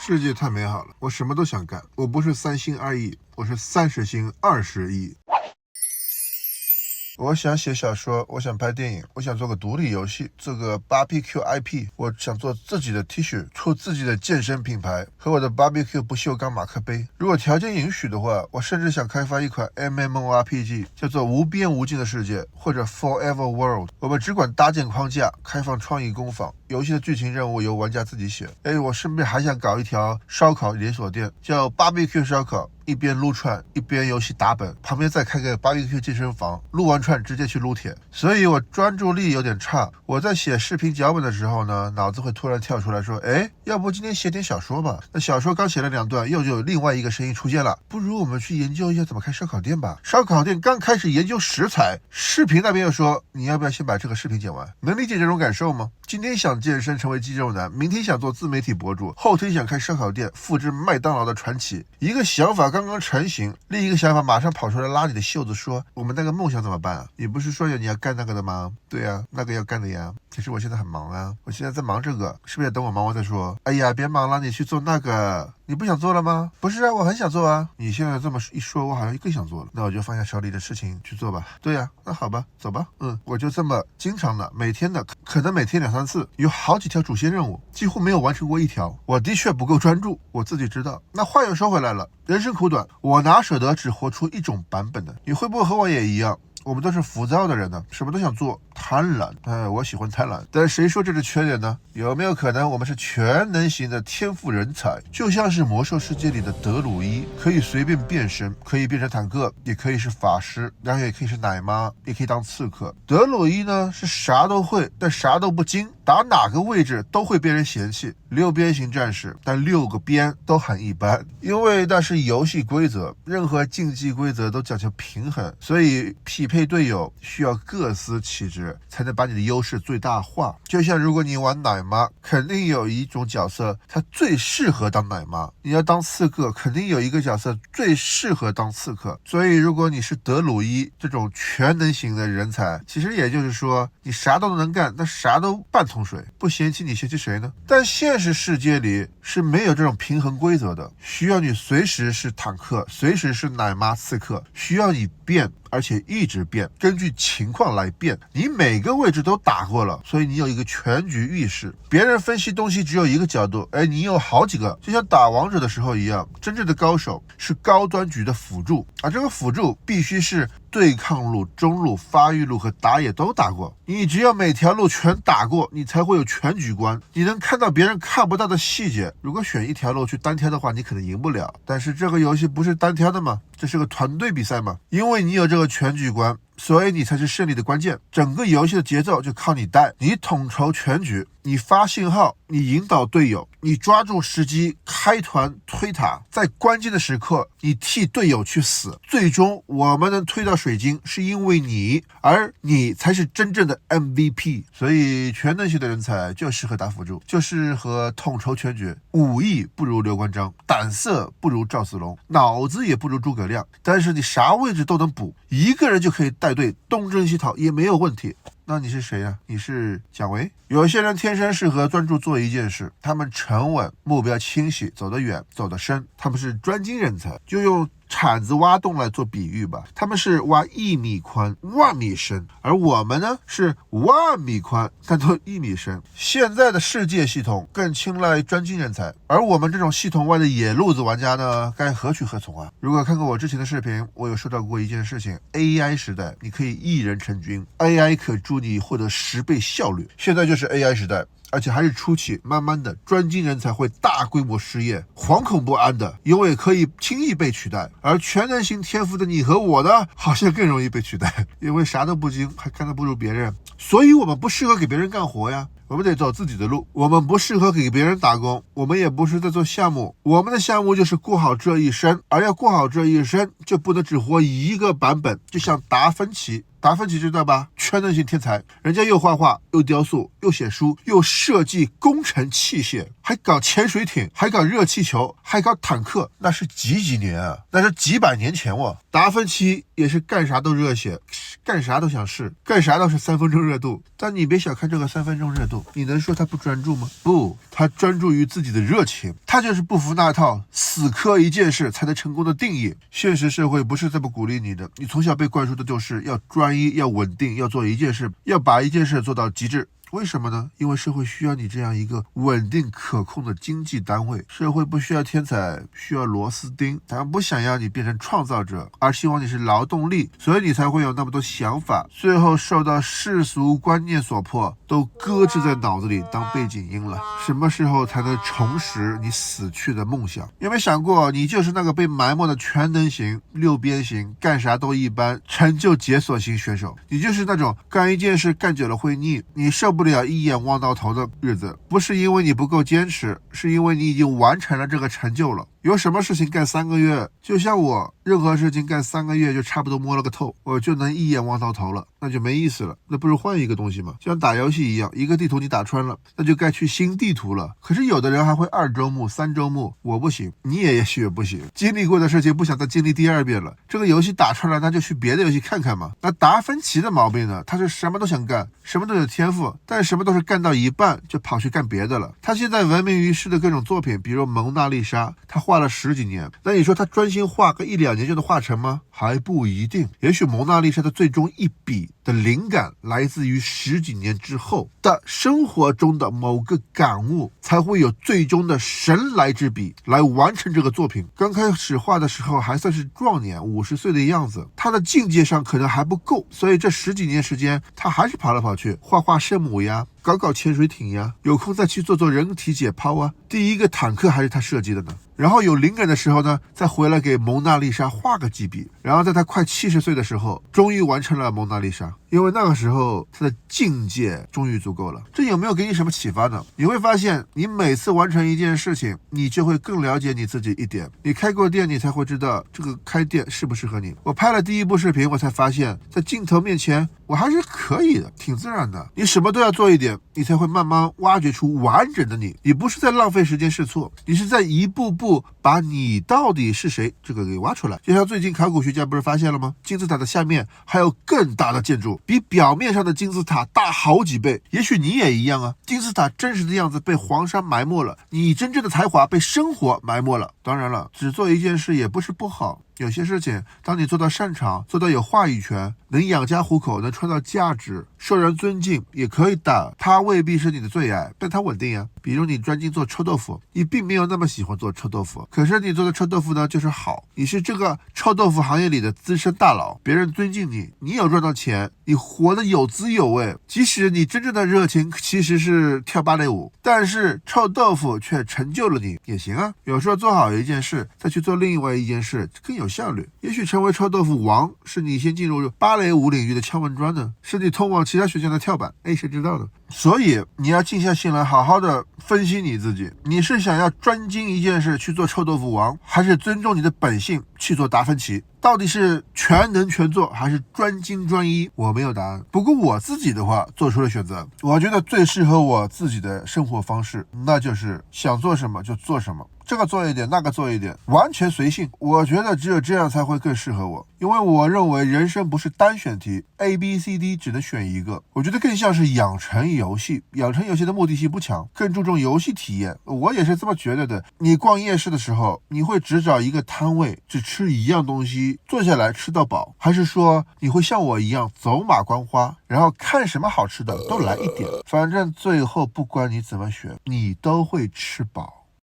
世界太美好了，我什么都想干。我不是3心2意，我是30心20意。我想写小说，我想拍电影，我想做个独立游戏，做个 BBQ IP， 我想做自己的 T 恤，出自己的健身品牌和我的 BBQ 不锈钢马克杯。如果条件允许的话，我甚至想开发一款 MMORPG， 叫做无边无尽的世界或者 Forever World。我们只管搭建框架，开放创意工坊，游戏的剧情任务由玩家自己写。我顺便还想搞一条烧烤连锁店，叫 BBQ 烧烤。一边撸串一边游戏打本，旁边再开个 BBQ 健身房，撸完串直接去撸铁。所以我专注力有点差，我在写视频脚本的时候呢，脑子会突然跳出来说，要不今天写点小说吧。那小说刚写了2段，又有另外一个声音出现了，不如我们去研究一下怎么开烧烤店吧。烧烤店刚开始研究食材，视频那边又说，你要不要先把这个视频剪完？能理解这种感受吗？今天想健身成为肌肉男，明天想做自媒体博主，后天想开烧烤店，复制麦当劳的传奇。一个想法刚刚成型，另一个想法马上跑出来拉你的袖子说，我们那个梦想怎么办啊？你不是说你要干那个的吗？对啊，那个要干的呀。可是我现在很忙啊，我现在在忙这个，是不是等我忙完再说？哎呀，别忙了，你去做那个。你不想做了吗？不是啊，我很想做啊。你现在这么一说，我好像更想做了。那我就放下手里的事情去做吧。对啊，那好吧，走吧。我就这么经常的，每天的，可能每天2-3次，有好几条主线任务，几乎没有完成过一条。我的确不够专注，我自己知道。那话又说回来了，人生苦短，我哪舍得只活出一种版本呢？你会不会和我也一样？我们都是浮躁的人呢，什么都想做，贪婪。我喜欢贪婪，但谁说这是缺点呢？有没有可能我们是全能型的天赋人才？就像是魔兽世界里的德鲁伊，可以随便变身，可以变成坦克，也可以是法师，然后也可以是奶妈，也可以当刺客。德鲁伊呢是啥都会，但啥都不精，打哪个位置都会被人嫌弃。6边形战士，但6个边都很一般，因为那是游戏规则，任何竞技规则都讲究平衡，所以匹配队友需要各司其职，才能把你的优势最大化。就像如果你玩奶妈，肯定有一种角色它最适合当奶妈，你要当刺客，肯定有一个角色最适合当刺客。所以如果你是德鲁伊这种全能型的人才，其实也就是说你啥都能干，但啥都半桶水，不嫌弃你嫌弃谁呢？但现实世界里是没有这种平衡规则的，需要你随时是坦克，随时是奶妈刺客，需要你变，而且一直变，根据情况来变。你每个位置都打过了，所以你有一个全局意识。别人分析东西只有一个角度，你有好几个，就像打王者的时候一样。真正的高手是高端局的辅助，而这个辅助必须是对抗路、中路、发育路和打野都打过。你只要每条路全打过，你才会有全局观，你能看到别人看不到的细节。如果选一条路去单挑的话，你可能赢不了。但是这个游戏不是单挑的吗？这是个团队比赛嘛，因为你有这个全局观，所以你才是胜利的关键。整个游戏的节奏就靠你带，你统筹全局，你发信号，你引导队友，你抓住时机开团推塔，在关键的时刻你替队友去死。最终我们能推到水晶是因为你，而你才是真正的 MVP。 所以全能型的人才就适合打辅助，就适合统筹全局。武艺不如刘关张，胆色不如赵子龙，脑子也不如诸葛亮，但是你啥位置都能补，一个人就可以带队东征西讨也没有问题。那你是谁呀？你是蒋维？有些人天生适合专注做一件事，他们沉稳，目标清晰，走得远，走得深，他们是专精人才。就用铲子挖洞来做比喻吧，他们是挖1米宽万米深，而我们呢是万米宽但都1米深。现在的世界系统更青睐专精人才，而我们这种系统外的野路子玩家呢，该何去何从啊？如果看过我之前的视频，我有说到过一件事情， AI 时代你可以一人成军， AI 可助你获得10倍效率。现在就是 AI 时代，而且还是初期，慢慢的专精人才会大规模失业，惶恐不安的，因为可以轻易被取代。而全能型天赋的你和我呢，好像更容易被取代，因为啥都不精，还干得不如别人。所以我们不适合给别人干活呀，我们得走自己的路。我们不适合给别人打工，我们也不是在做项目，我们的项目就是过好这一生。而要过好这一生，就不能只活一个版本。就像达芬奇知道吧？全能型天才，人家又画画，又雕塑，又写书，又设计工程器械，还搞潜水艇，还搞热气球，还搞坦克。那是几年啊？那是几百年前哦。达芬奇也是干啥都热血，干啥都想试，干啥都是3分钟热度。但你别小看这个3分钟热度，你能说他不专注吗？不，他专注于自己的热情，他就是不服那套死磕一件事才能成功的定义。现实社会不是这么鼓励你的，你从小被灌输的就是要专一、要稳定、要做一件事，要把一件事做到极致。为什么呢？因为社会需要你这样一个稳定可控的经济单位，社会不需要天才，需要螺丝钉。他们不想要你变成创造者，而希望你是劳动力，所以你才会有那么多想法，最后受到世俗观念所迫，都搁置在脑子里当背景音了。什么时候才能重拾你死去的梦想？有没有想过，你就是那个被埋没的全能型、六边形、干啥都一般、成就解锁型选手？你就是那种干一件事干久了会腻，你受不了一眼望到头的日子，不是因为你不够坚持，是因为你已经完成了这个成就了。有什么事情干3个月，就像我，任何事情干3个月就差不多摸了个透，我就能一眼望到头了，那就没意思了，那不是换一个东西吗？就像打游戏一样，一个地图你打穿了，那就该去新地图了。可是有的人还会2周目、3周目，我不行，你也许不行。经历过的事情不想再经历第2遍了，这个游戏打穿了，那就去别的游戏看看嘛。那达芬奇的毛病呢？他是什么都想干，什么都有天赋，但什么都是干到一半就跑去干别的了。他现在闻名于世的各种作品，比如蒙娜丽莎，他画了10几年，那你说他专心画个1、2年就能画成吗？还不一定。也许蒙娜丽莎的最终一笔的灵感来自于10几年之后的生活中的某个感悟，才会有最终的神来之笔来完成这个作品。刚开始画的时候还算是壮年50岁的样子，他的境界上可能还不够，所以这10几年时间他还是跑来跑去，画圣母呀，搞潜水艇呀，有空再去做人体解剖啊。第一个坦克还是他设计的呢。然后有灵感的时候呢，再回来给蒙娜丽莎画个几笔。然后在他快70岁的时候，终于完成了蒙娜丽莎，因为那个时候他的境界终于足够了。这有没有给你什么启发呢？你会发现，你每次完成一件事情，你就会更了解你自己一点。你开过店，你才会知道这个开店适不适合你。我拍了第1部视频，我才发现，在镜头面前，我还是可以的，挺自然的。你什么都要做一点，你才会慢慢挖掘出完整的你。你不是在浪费时间试错，你是在一步步把你到底是谁这个给挖出来。就像最近考古学家不是发现了吗？金字塔的下面还有更大的建筑，比表面上的金字塔大好几倍。也许你也一样啊，金字塔真实的样子被黄山埋没了，你真正的才华被生活埋没了。当然了，只做一件事也不是不好，有些事情当你做到擅长，做到有话语权，能养家糊口，能创造价值，受人尊敬也可以的，它未必是你的最爱，但它稳定啊。比如你专精做臭豆腐，你并没有那么喜欢做臭豆腐，可是你做的臭豆腐呢就是好，你是这个臭豆腐行业里的资深大佬，别人尊敬你，你有赚到钱，你活得有滋有味。即使你真正的热情其实是跳芭蕾舞，但是臭豆腐却成就了你也行啊。有时候做好一件事，再去做另外一件事更有效率。也许成为臭豆腐王是你先进入芭蕾舞领域的敲门砖呢，是你通往其他学校的跳板，谁知道呢？所以你要静下心来，好好的分析你自己，你是想要专精一件事去做臭豆腐王，还是尊重你的本性去做达芬奇？到底是全能全做还是专精专一？我没有答案。不过我自己的话做出了选择，我觉得最适合我自己的生活方式，那就是想做什么就做什么，这个做一点，那个做一点，完全随性。我觉得只有这样才会更适合我，因为我认为人生不是单选题 ，ABCD 只能选一个。我觉得更像是养成游戏，养成游戏的目的性不强，更注重游戏体验。我也是这么觉得的。你逛夜市的时候，你会只找一个摊位，只吃一样东西，坐下来吃到饱，还是说你会像我一样走马观花，然后看什么好吃的都来一点，反正最后不管你怎么选，你都会吃饱。